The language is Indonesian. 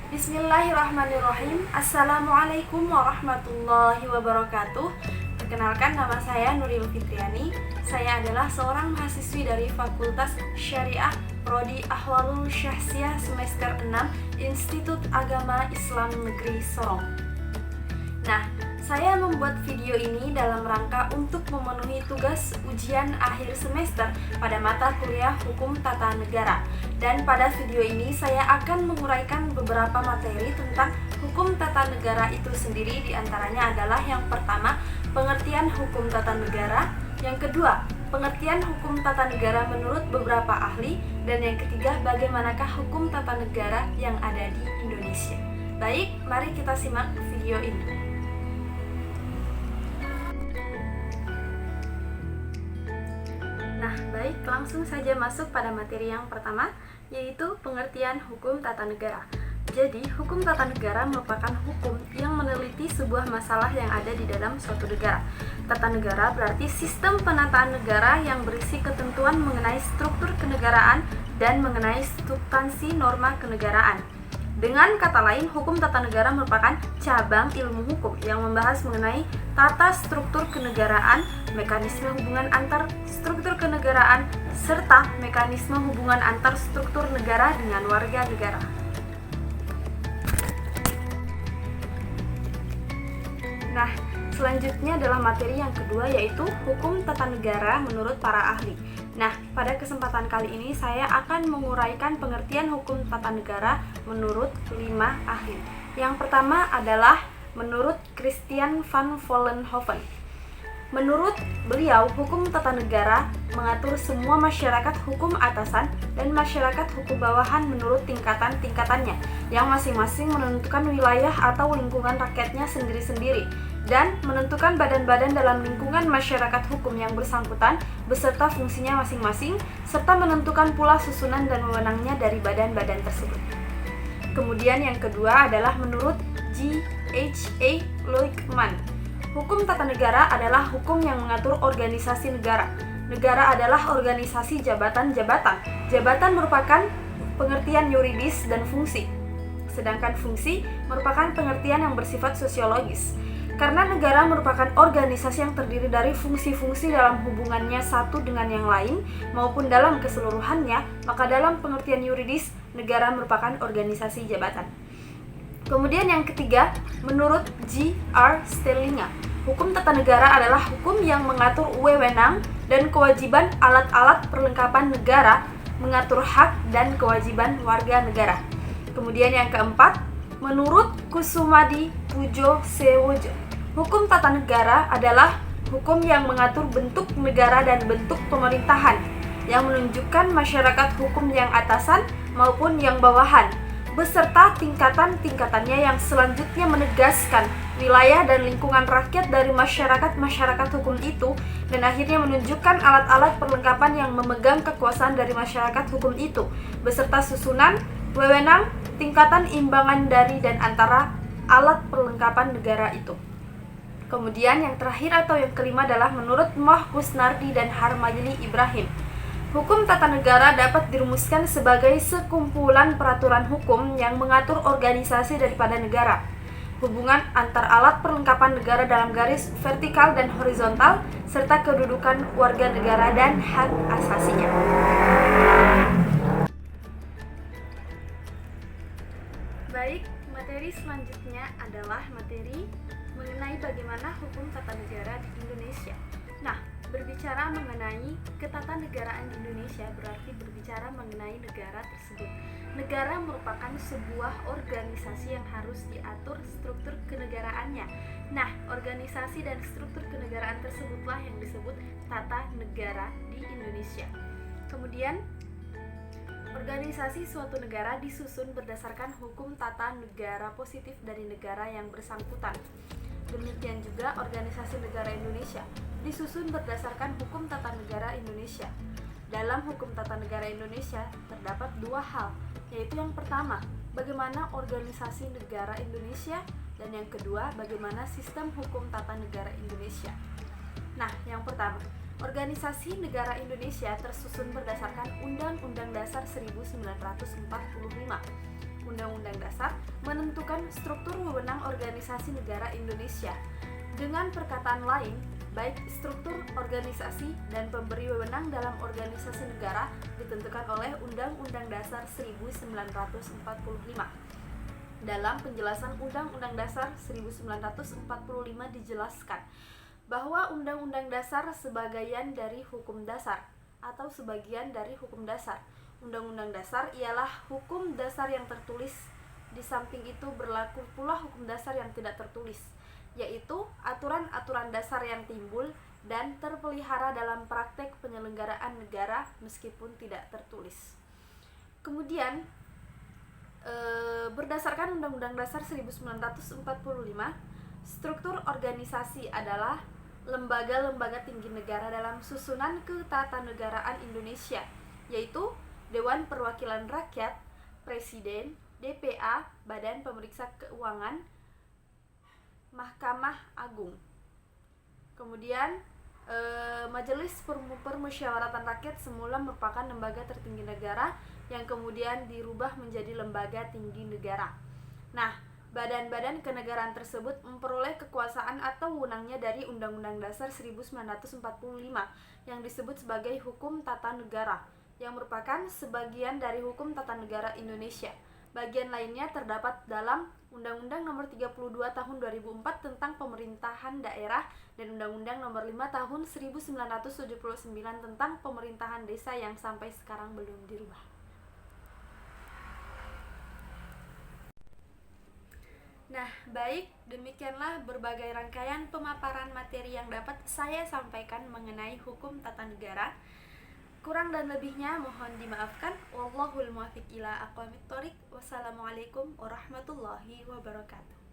Bismillahirrahmanirrahim. Assalamualaikum warahmatullahi wabarakatuh. Perkenalkan, nama saya Nuril Fitriani. Saya adalah seorang mahasiswi dari Fakultas Syariah Prodi Ahwalul Syahsiah semester 6 Institut Agama Islam Negeri Sorong. Nah, saya membuat video ini dalam rangka untuk memenuhi tugas ujian akhir semester pada mata kuliah Hukum Tata Negara. Dan pada video ini saya akan menguraikan beberapa materi tentang Hukum Tata Negara itu sendiri. Di antaranya adalah yang pertama, pengertian Hukum Tata Negara. Yang kedua, pengertian Hukum Tata Negara menurut beberapa ahli. Dan yang ketiga, bagaimanakah Hukum Tata Negara yang ada di Indonesia. Baik, mari kita simak video ini. Nah, baik, langsung saja masuk pada materi yang pertama, yaitu pengertian hukum tata negara. Jadi, hukum tata negara merupakan hukum yang meneliti sebuah masalah yang ada di dalam suatu negara. Tata negara berarti sistem penataan negara yang berisi ketentuan mengenai struktur kenegaraan dan mengenai substansi norma kenegaraan. Dengan kata lain, hukum tata negara merupakan cabang ilmu hukum yang membahas mengenai tata struktur kenegaraan, mekanisme hubungan antar struktur kenegaraan, serta mekanisme hubungan antar struktur negara dengan warga negara. Nah, selanjutnya adalah materi yang kedua, yaitu hukum tata negara menurut para ahli. Nah, pada kesempatan kali ini saya akan menguraikan pengertian hukum tata negara menurut 5 ahli. Yang pertama adalah menurut Christian van Vollenhoven. Menurut beliau, hukum tata negara mengatur semua masyarakat hukum atasan dan masyarakat hukum bawahan menurut tingkatan-tingkatannya, yang masing-masing menentukan wilayah atau lingkungan rakyatnya sendiri-sendiri, dan menentukan badan-badan dalam lingkungan masyarakat hukum yang bersangkutan beserta fungsinya masing-masing, serta menentukan pula susunan dan wewenangnya dari badan-badan tersebut. Kemudian yang kedua adalah menurut G.H.A. Luckman. Hukum tata negara adalah hukum yang mengatur organisasi negara. Negara adalah organisasi jabatan-jabatan. Jabatan merupakan pengertian yuridis dan fungsi, sedangkan fungsi merupakan pengertian yang bersifat sosiologis. Karena negara merupakan organisasi yang terdiri dari fungsi-fungsi dalam hubungannya satu dengan yang lain maupun dalam keseluruhannya, maka dalam pengertian yuridis, negara merupakan organisasi jabatan. Kemudian yang ketiga, menurut G.R. Stirlinga, hukum tata negara adalah hukum yang mengatur wewenang dan kewajiban alat-alat perlengkapan negara, mengatur hak dan kewajiban warga negara. Kemudian yang keempat, menurut Kusumadi Pujo Sewojo, hukum tata negara adalah hukum yang mengatur bentuk negara dan bentuk pemerintahan, yang menunjukkan masyarakat hukum yang atasan maupun yang bawahan, beserta tingkatan-tingkatannya yang selanjutnya menegaskan wilayah dan lingkungan rakyat dari masyarakat hukum itu, dan akhirnya menunjukkan alat-alat perlengkapan yang memegang kekuasaan dari masyarakat hukum itu, beserta susunan, wewenang, tingkatan imbangan dari dan antara alat perlengkapan negara itu. Kemudian yang terakhir atau yang kelima adalah menurut Moh Kusnardi dan Harmayeli Ibrahim. Hukum tata negara dapat dirumuskan sebagai sekumpulan peraturan hukum yang mengatur organisasi daripada negara, hubungan antar alat perlengkapan negara dalam garis vertikal dan horizontal, serta kedudukan warga negara dan hak asasinya. Baik, materi selanjutnya adalah materi mengenai bagaimana hukum tata negara di Indonesia. Nah, berbicara mengenai ketatanegaraan di Indonesia berarti berbicara mengenai negara tersebut. Negara merupakan sebuah organisasi yang harus diatur struktur kenegaraannya. Nah, organisasi dan struktur kenegaraan tersebutlah yang disebut tata negara di Indonesia. Kemudian, organisasi suatu negara disusun berdasarkan hukum tata negara positif dari negara yang bersangkutan. Demikian juga organisasi negara Indonesia disusun berdasarkan hukum tata negara Indonesia. Dalam hukum tata negara Indonesia terdapat dua hal, yaitu yang pertama, bagaimana organisasi negara Indonesia, dan yang kedua, bagaimana sistem hukum tata negara Indonesia. Nah, yang pertama, organisasi negara Indonesia tersusun berdasarkan Undang-Undang Dasar 1945. Undang-Undang Dasar menentukan struktur wewenang organisasi negara Indonesia. Dengan perkataan lain, baik struktur organisasi dan pemberi wewenang dalam organisasi negara ditentukan oleh Undang-Undang Dasar 1945. Dalam penjelasan Undang-Undang Dasar 1945 dijelaskan bahwa Undang-Undang Dasar sebagian dari hukum dasar atau sebagian dari hukum dasar. Undang-Undang Dasar ialah hukum dasar yang tertulis. Di samping itu berlaku pula hukum dasar yang tidak tertulis, yaitu aturan-aturan dasar yang timbul dan terpelihara dalam praktek penyelenggaraan negara meskipun tidak tertulis. Kemudian berdasarkan Undang-Undang Dasar 1945, struktur organisasi adalah lembaga-lembaga tinggi negara dalam susunan ketatanegaraan Indonesia, yaitu Dewan Perwakilan Rakyat, Presiden, DPA, Badan Pemeriksa Keuangan, Mahkamah Agung. Kemudian Majelis Permusyawaratan Rakyat semula merupakan lembaga tertinggi negara yang kemudian dirubah menjadi lembaga tinggi negara. Nah, badan-badan kenegaraan tersebut memperoleh kekuasaan atau wewenangnya dari Undang-Undang Dasar 1945 yang disebut sebagai Hukum Tata Negara, yang merupakan sebagian dari Hukum Tata Negara Indonesia. Bagian lainnya terdapat dalam Undang-Undang Nomor 32 Tahun 2004 tentang Pemerintahan Daerah dan Undang-Undang Nomor 5 Tahun 1979 tentang Pemerintahan Desa yang sampai sekarang belum dirubah. Nah, baik, demikianlah berbagai rangkaian pemaparan materi yang dapat saya sampaikan mengenai hukum tata negara. Kurang dan lebihnya mohon dimaafkan. Wallahul muwaffiq ila aqwamit thoriq. Wassalamualaikum warahmatullahi wabarakatuh.